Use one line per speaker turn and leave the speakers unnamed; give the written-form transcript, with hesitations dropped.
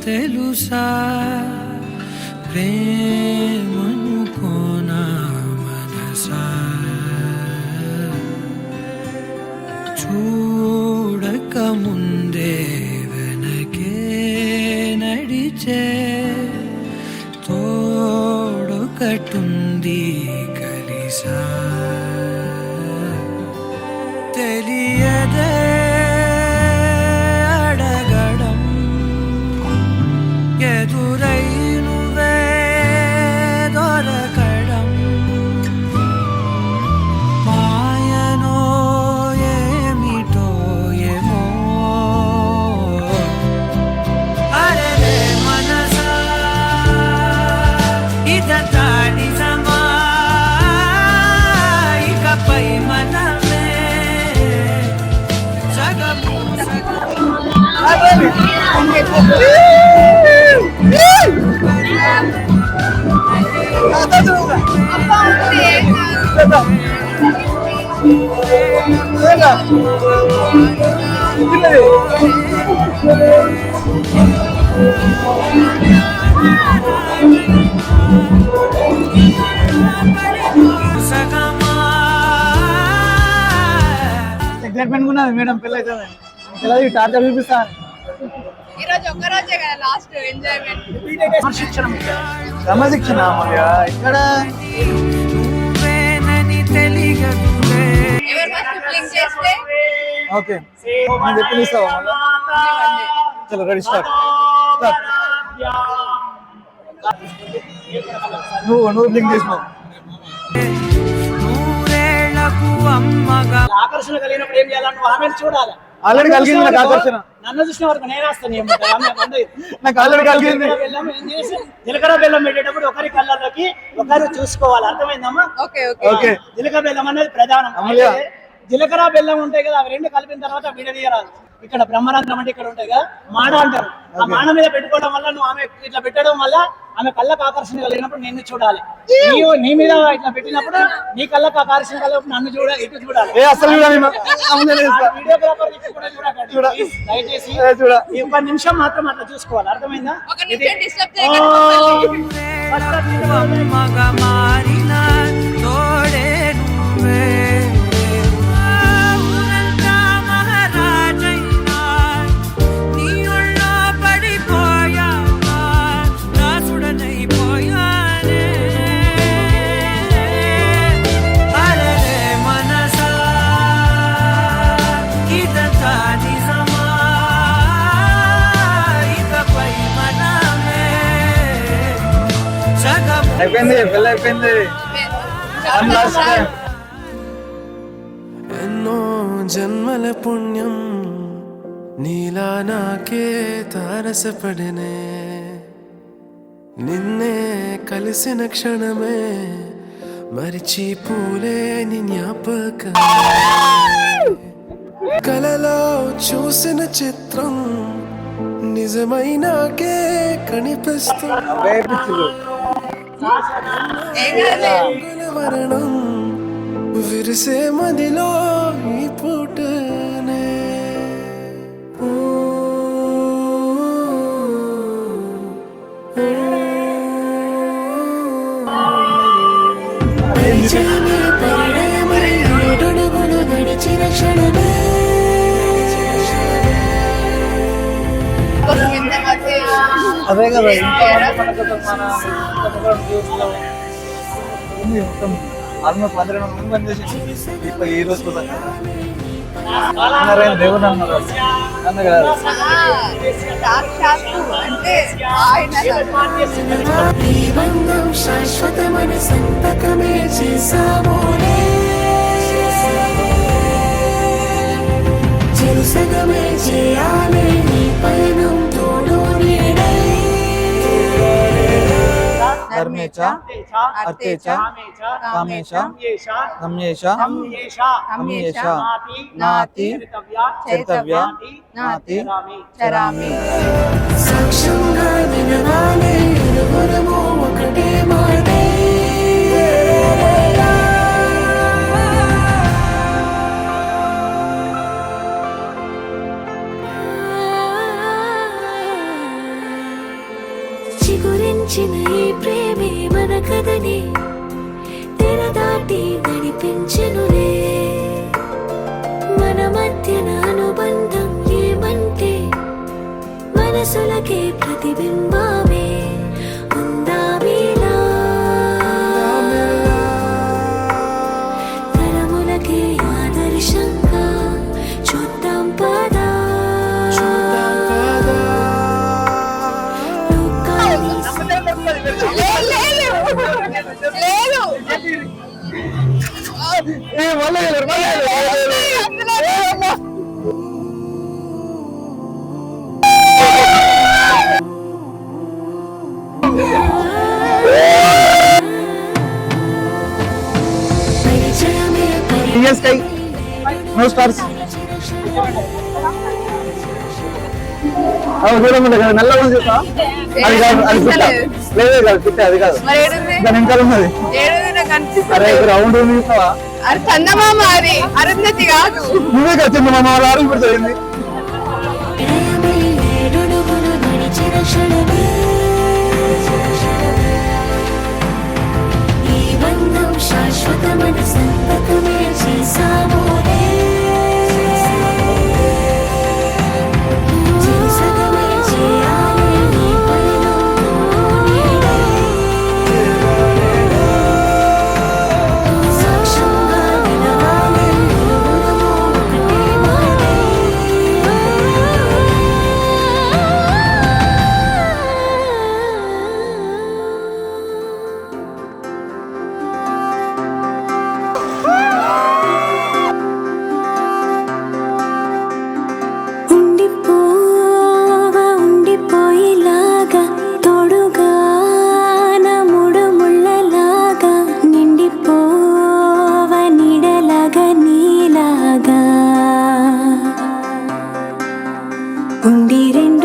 తెలుసా ప్రేమనుకోనా మనసా చూడక ముందే వెనకే నడిచే తోడొకటుంది కలిసా తెలియదే అడగడం ఎదురై నువ్వే దొరకడం మాయనో ఏమిటో ఏమో అరే మనసా ఇదంతా నిజమా ఇకపై మనమే సగము
ఎగ్జైట్మెంట్ ఉన్నది మేడం పెళ్ళి అవుతుంది పిల్లలకి టార్చర్ చూపిస్తాను
ఈరోజు ఒక్కరోజే కదా లాస్ట్ ఎంజాయ్మెంట్.
క్రమశిక్షణ ఇక్కడ
నువ్వేనని తెలియదులే
ఎవరు ఫస్ట్ బ్లింక్ చేస్తే
ఓకే నేను చెప్పి ఇస్తావా చలో రెడీ స్టార్ట్ నువ్వు బ్లింక్ చేసినావు
నూరేళ్లకు అమ్మగా
ఆకర్షణ కలిగినప్పుడు ఏం చేయాలంటే ఆమె చూడాలి.
ఆల్రెడీ కలిగింది నాకు ఆకర్షణ
నన్ను చూసిన వరకు నేను వస్తాను
నాకు ఆల్రెడీ కలిగింది
జీలకర్ర బెల్లం పెట్టేటప్పుడు ఒకరి కళ్ళలోకి ఒకరు చూసుకోవాలి. అర్థమైందమ్మా?
ఓకే
ఓకే
జీలకర్ర బెల్లం అనేది ప్రధానం.
అమూల్య.
జీలకర్ర బెల్లం ఉంటాయి కదా, అవి రెండు కలిపిన తర్వాత విడదీయరాదు. ఇక్కడ బ్రహ్మరంధ్రం అంటే ఇక్కడ ఉంటాయి కదా, మాడ అంటారు. ఆ మాడ మీద పెట్టుకోవడం వల్ల నువ్వు ఆమె ఇట్లా పెట్టడం వల్ల ఆమె కళ్ళకు ఆకర్షణ కలిగినప్పుడు నిన్ను చూడాలి. నీ మీద ఇట్లా పెట్టినప్పుడు నీ కళ్ళకు ఆకర్షణ కలిగినప్పుడు నన్ను ఇటు చూడాలి. వీడియోగ్రాఫర్ కూడా చూడాలి. దయచేసి ఈ 1 నిమిషం మాత్రం అట్లా చూసుకోవాలి. అర్థమైందా?
ఒక నిమిషం డిస్టర్బ్ చేయకండి.
అమ్మగా మారిన తోడే నువ్వే మహారాజైనా నీ ఒళ్ళో పడిపోయాక దాసుడనైపోయానే అరే మనసా ఇదంతా నిజమా ఇకపై మనమే సగం
అయిపోయింది పెళ్ళి అయిపోయింది
ఎన్నో జన్మల పుణ్యం నీలా నాకే తారసపడినే నిన్నే కలిసిన క్షణమే మరిచిపోలేని జ్ఞాపకం కలలో చూసిన చిత్రం నిజమైనాకే కనిపిస్తుంది వర్ణం విరిసే మదిలో ఈ పూటనే గడిచిన క్షణమే
అదే కదా ఆల్మోస్ట్ 12 మంది చేసి ఈ రోజు కూడా దేవుడు అన్నారు అన్న కదా
సాక్షాత్తు అంటే ఆయన
శాశ్వతమైన సంతకమే చేసామోనే చెరుసగమే చేయాలి నీ పయనం తోడు నీడై
ధర్మేచ అర్థేచ కామేచ గమ్యేచ అమ్యేచ నాతి చరితవ్య నాతి
చరామి.
సాక్ష్యంగా వినవాలే ఇరువురము ఒకటే మాటే పిలిచిన ఈ ప్రేమే మన కథనే తెర దాటి నడిపించెనులే మన మధ్యన అనుబంధం ఏమంటే మనసులకే ప్రతిబింబమే ఉందామేలా తరములకే ఆదర్శంగా చూద్దాం పదా లోకాన్ని పరిచయమే
నో స్టార్స్ చూడమంటే కదా నల్లగా ఉంది చూస్తా అది కాదు అది పిట్ట లేదే కాదు పిట్ట అది కాదు
మరి ఏడుంది
దాని వెనకాల ఉన్నది
ఏడుంది నాకు కనిపిస్తుంది
అరే రౌండ్ ఉంది చూస్తావా
అది చందమామ అది అరుంధతి కాదు
నువ్వే వచ్చింది మా వాళ్ళ ఆరోగ్యం పెడుతుంది
ప్రేమే ఏడుగురు నడిచిన క్షణమే ఈ బంధం శాశ్వతమైన సంతకమే చేసామోనే చేసగమే చేయాలి నీ పయనం సాక్ష్యంగా నిలవాలి ఇరువురము ఒకటే మాటే ఉండిపోవా ఉండిపోయేలాగా తోడుగా నా మూడు ముళ్ళలాగా నిండిపోవా నీడలాగా నీలాగా ఉండి రెండు